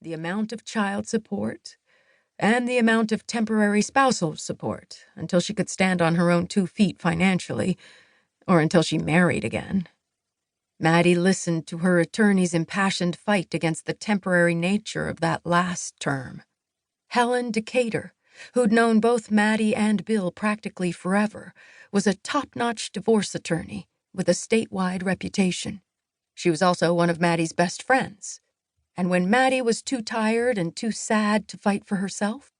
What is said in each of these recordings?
the amount of child support, and the amount of temporary spousal support until she could stand on her own 2 feet financially, or until she married again. Maddie listened to her attorney's impassioned fight against the temporary nature of that last term. Helen Decatur, who'd known both Maddie and Bill practically forever, was a top-notch divorce attorney with a statewide reputation. She was also one of Maddie's best friends. And when Maddie was too tired and too sad to fight for herself,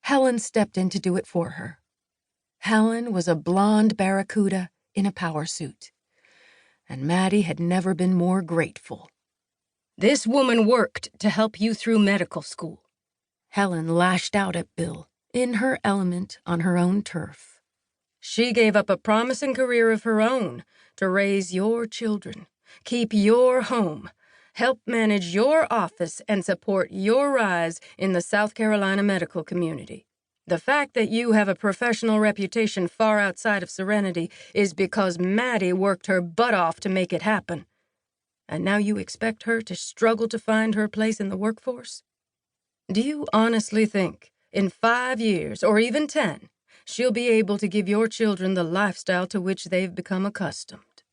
Helen stepped in to do it for her. Helen was a blonde barracuda in a power suit, and Maddie had never been more grateful. "This woman worked to help you through medical school." Helen lashed out at Bill, in her element on her own turf. "She gave up a promising career of her own to raise your children, keep your home, help manage your office, and support your rise in the South Carolina medical community. The fact that you have a professional reputation far outside of Serenity is because Maddie worked her butt off to make it happen. And now you expect her to struggle to find her place in the workforce? Do you honestly think, in 5 years, or even 10, she'll be able to give your children the lifestyle to which they've become accustomed?"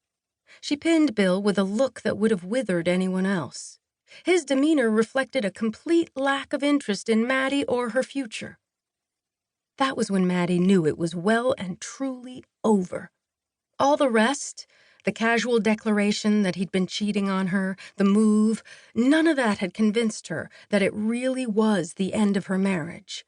She pinned Bill with a look that would have withered anyone else. His demeanor reflected a complete lack of interest in Maddie or her future. That was when Maddie knew it was well and truly over. All the rest, the casual declaration that he'd been cheating on her, the move, none of that had convinced her that it really was the end of her marriage.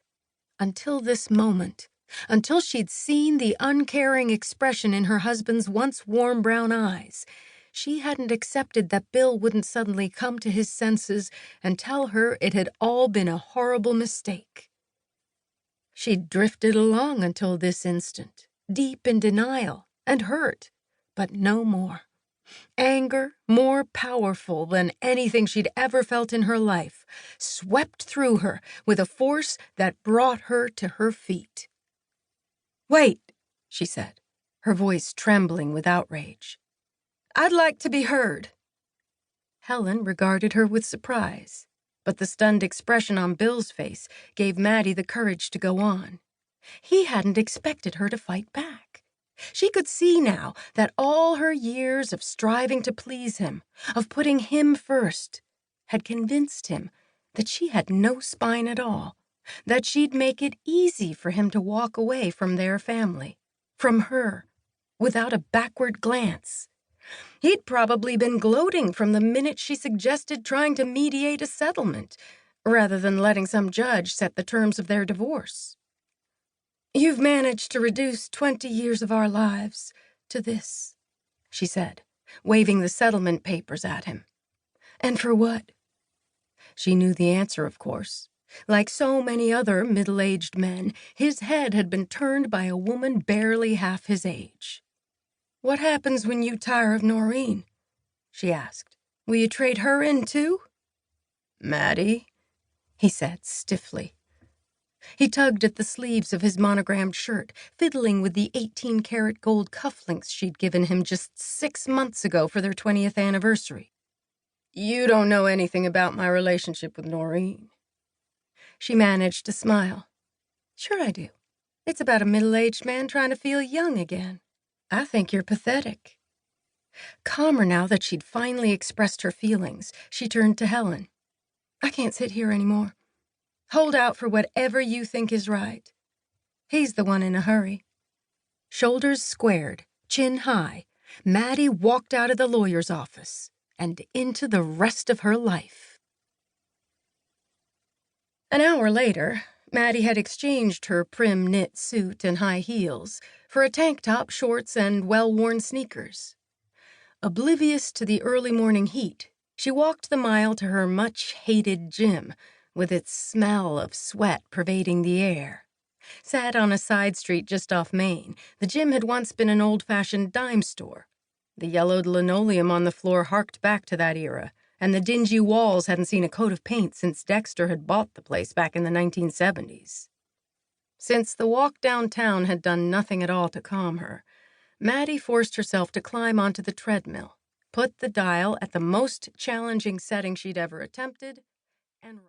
Until this moment, until she'd seen the uncaring expression in her husband's once warm brown eyes, she hadn't accepted that Bill wouldn't suddenly come to his senses and tell her it had all been a horrible mistake. She'd drifted along until this instant, deep in denial and hurt, but no more. Anger, more powerful than anything she'd ever felt in her life, swept through her with a force that brought her to her feet. "Wait," she said, her voice trembling with outrage. "I'd like to be heard." Helen regarded her with surprise, but the stunned expression on Bill's face gave Maddie the courage to go on. He hadn't expected her to fight back. She could see now that all her years of striving to please him, of putting him first, had convinced him that she had no spine at all, that she'd make it easy for him to walk away from their family, from her, without a backward glance. He'd probably been gloating from the minute she suggested trying to mediate a settlement, rather than letting some judge set the terms of their divorce. "You've managed to reduce 20 years of our lives to this," she said, waving the settlement papers at him. "And for what?" She knew the answer, of course. Like so many other middle-aged men, his head had been turned by a woman barely half his age. "What happens when you tire of Noreen?" she asked. "Will you trade her in, too?" "Maddie," he said stiffly. He tugged at the sleeves of his monogrammed shirt, fiddling with the 18-karat gold cufflinks she'd given him just 6 months ago for their 20th anniversary. "You don't know anything about my relationship with Noreen." She managed to smile. "Sure I do. It's about a middle-aged man trying to feel young again. I think you're pathetic." Calmer now that she'd finally expressed her feelings, she turned to Helen. "I can't sit here anymore. Hold out for whatever you think is right. He's the one in a hurry." Shoulders squared, chin high, Maddie walked out of the lawyer's office and into the rest of her life. An hour later, Maddie had exchanged her prim knit suit and high heels for a tank top, shorts, and well-worn sneakers. Oblivious to the early morning heat, she walked the mile to her much-hated gym, with its smell of sweat pervading the air. Sat on a side street just off Main, the gym had once been an old-fashioned dime store. The yellowed linoleum on the floor harked back to that era, and the dingy walls hadn't seen a coat of paint since Dexter had bought the place back in the 1970s. Since the walk downtown had done nothing at all to calm her, Maddie forced herself to climb onto the treadmill, put the dial at the most challenging setting she'd ever attempted, and